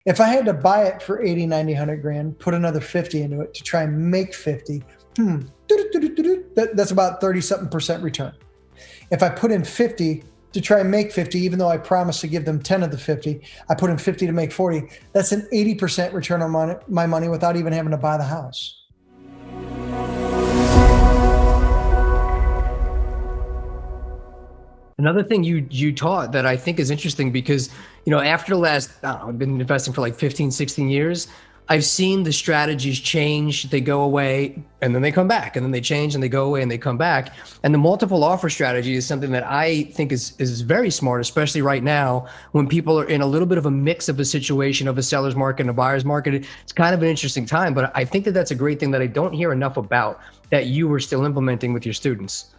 If I had to buy it for 80, 90, 100 grand, put another 50 into it to try and make 50, that's about 30 something percent return. If I put in 50 to try and make 50, even though I promised to give them 10 of the 50, I put in 50 to make 40. That's an 80% return on my money without even having to buy the house. Another thing you taught that I think is interesting because, after the last, I don't know, I've been investing for like 15, 16 years. I've seen the strategies change, they go away, and then they come back, and then they change and they go away and they come back. And the multiple offer strategy is something that I think is very smart, especially right now when people are in a little bit of a mix of a situation of a seller's market and a buyer's market. It's kind of an interesting time, but I think that that's a great thing that I don't hear enough about that you were still implementing with your students.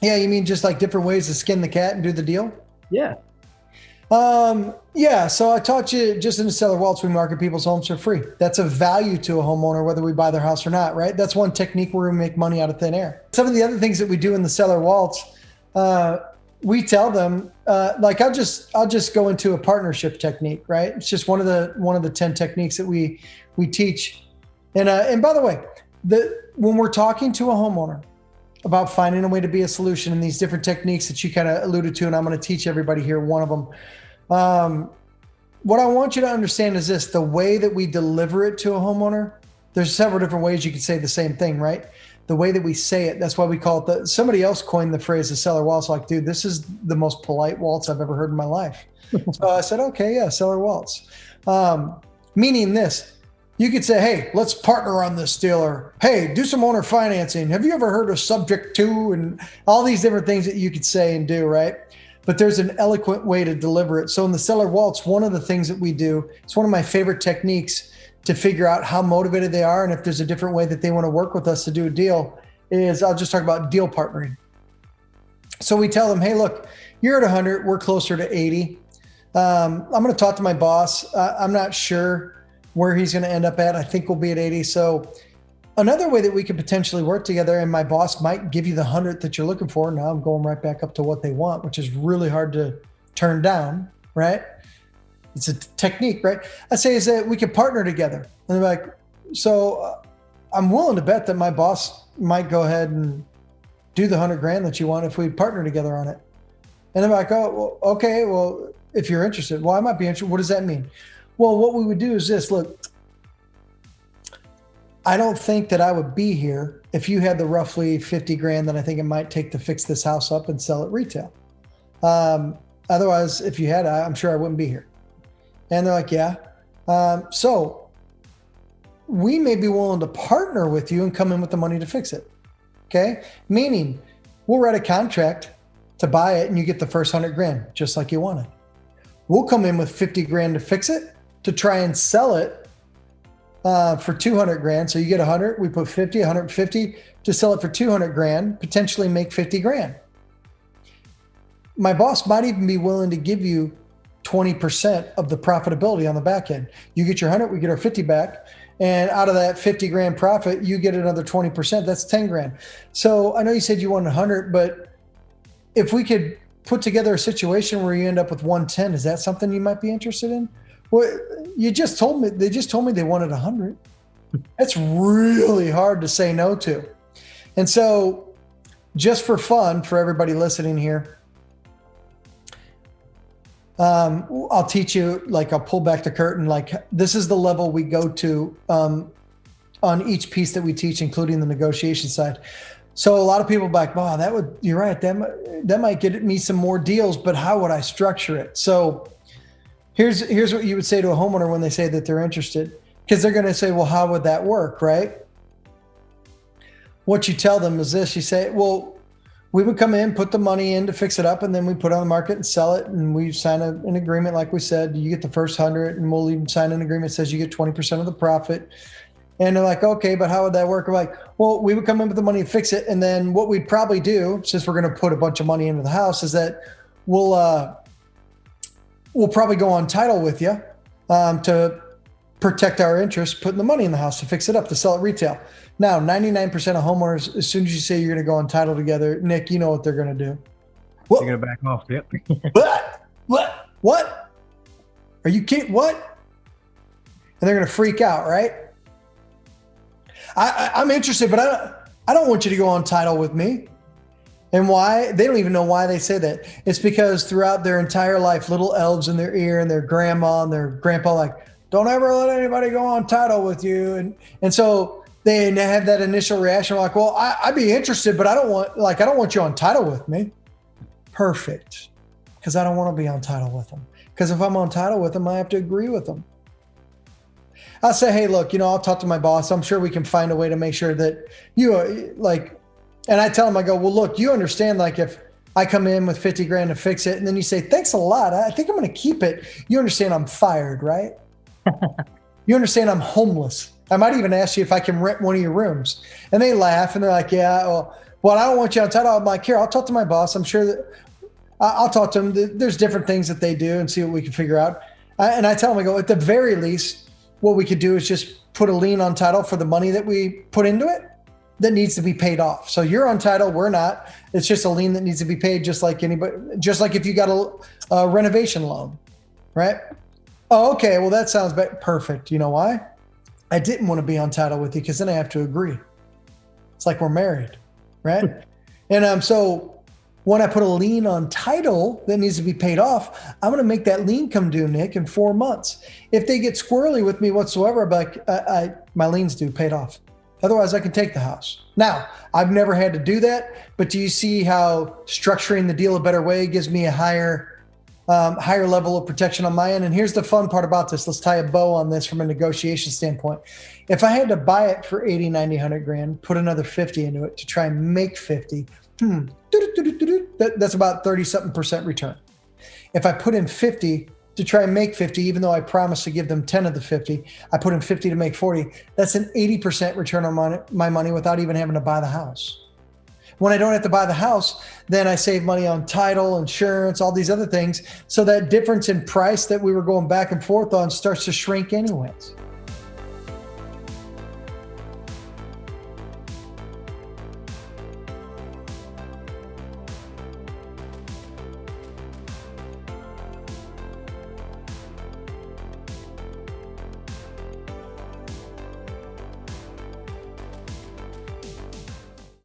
Yeah, you mean just like different ways to skin the cat and do the deal? Yeah. Yeah. So I taught you just in the Seller Waltz, we market people's homes for free. That's a value to a homeowner, whether we buy their house or not, right? That's one technique where we make money out of thin air. Some of the other things that we do in the Seller Waltz, we tell them, like I'll just go into a partnership technique, right? It's just one of the 10 techniques that we teach. And by the way, when we're talking to a homeowner about finding a way to be a solution in these different techniques that you kind of alluded to, and I'm going to teach everybody here one of them. What I want you to understand is this: the way that we deliver it to a homeowner, there's several different ways you could say the same thing, right? The way that we say it, that's why we call it somebody else coined the phrase the seller waltz. Like, dude, this is the most polite waltz I've ever heard in my life. So I said, okay, yeah, seller waltz. Meaning this. You could say, hey, let's partner on this deal, or hey, do some owner financing. Have you ever heard of subject to, and all these different things that you could say and do, right? But there's an eloquent way to deliver it. So in the Seller Waltz, one of the things that we do, it's one of my favorite techniques to figure out how motivated they are and if there's a different way that they want to work with us to do a deal, is I'll just talk about deal partnering. So we tell them, hey, look, you're at 100, we're closer to 80. I'm going to talk to my boss. I'm not sure where he's going to end up at. I think we'll be at 80. So another way that we could potentially work together, and my boss might give you the 100 that you're looking for. Now I'm going right back up to what they want, which is really hard to turn down, right? It's a technique, right? I say is that we could partner together. And they're like, so I'm willing to bet that my boss might go ahead and do the 100 grand that you want if we partner together on it. And they're like, oh, well, okay, well, if you're interested, well, I might be interested. What does that mean? Well, what we would do is this: look, I don't think that I would be here if you had the roughly 50 grand that I think it might take to fix this house up and sell it retail. Otherwise, if you had, I'm sure I wouldn't be here. And they're like, yeah. So we may be willing to partner with you and come in with the money to fix it. Okay. Meaning we'll write a contract to buy it and you get the first 100 grand, just like you wanted. We'll come in with 50 grand to fix it, to try and sell it for 200 grand. So you get 100, we put 50, 150 to sell it for 200 grand, potentially make 50 grand. My boss might even be willing to give you 20% of the profitability on the back end. You get your 100, we get our 50 back. And out of that 50 grand profit, you get another 20%. That's 10 grand. So I know you said you wanted 100, but if we could put together a situation where you end up with 110, is that something you might be interested in? Well, they just told me they wanted 100. That's really hard to say no to. And so just for fun, for everybody listening here, I'll teach you, like I'll pull back the curtain, like this is the level we go to on each piece that we teach, including the negotiation side. So a lot of people are like, wow, you're right. That might get me some more deals, but how would I structure it? So here's what you would say to a homeowner when they say that they're interested, because they're going to say, well, how would that work, right? What you tell them is this: you say, well, we would come in, put the money in to fix it up, and then we put it on the market and sell it. And we sign an agreement. Like we said, you get the first 100, and we'll even sign an agreement that says you get 20% of the profit. And they're like, okay, but how would that work? We're like, well, we would come in with the money and fix it. And then what we'd probably do, since we're going to put a bunch of money into the house, is that we'll probably go on title with you to protect our interest, putting the money in the house to fix it up, to sell it retail. Now, 99% of homeowners, as soon as you say you're going to go on title together, Nick, you know what they're going to do. They're going to back off. Yep. What? Are you kidding? What? And they're going to freak out, right? I'm interested, but I don't want you to go on title with me. And why? They don't even know why they say that. It's because throughout their entire life, little elves in their ear and their grandma and their grandpa, like, don't ever let anybody go on title with you. And so they have that initial reaction like, well, I'd be interested, but I don't want you on title with me. Perfect. Because I don't want to be on title with them. Because if I'm on title with them, I have to agree with them. I'll say, hey, look, I'll talk to my boss. I'm sure we can find a way to make sure that and I tell them, I go, well, look, you understand, like if I come in with 50 grand to fix it and then you say, thanks a lot, I think I'm going to keep it. You understand I'm fired, right? You understand I'm homeless. I might even ask you if I can rent one of your rooms. And they laugh and they're like, yeah, well, I don't want you on title. I'm like, here, I'll talk to my boss. I'm sure that I'll talk to them. There's different things that they do and see what we can figure out. And I tell them, I go, at the very least, what we could do is just put a lien on title for the money that we put into it that needs to be paid off. So you're on title, we're not. It's just a lien that needs to be paid, just like anybody, just like if you got a renovation loan, right? Oh, okay, well that sounds perfect. You know why? I didn't want to be on title with you because then I have to agree. It's like we're married, right? And so when I put a lien on title that needs to be paid off, I'm going to make that lien come due, Nick, in 4 months. If they get squirrely with me whatsoever, I'm like, my lien's due, paid off. Otherwise, I can take the house. Now, I've never had to do that, but do you see how structuring the deal a better way gives me a higher level of protection on my end? And here's the fun part about this. Let's tie a bow on this from a negotiation standpoint. If I had to buy it for 80, 90, 100 grand, put another 50 into it to try and make 50, that's about 30-something% return. If I put in 50 to try and make 50, even though I promised to give them 10 of the 50, I put in 50 to make 40. That's an 80% return on my money without even having to buy the house. When I don't have to buy the house, then I save money on title, insurance, all these other things. So that difference in price that we were going back and forth on starts to shrink anyways.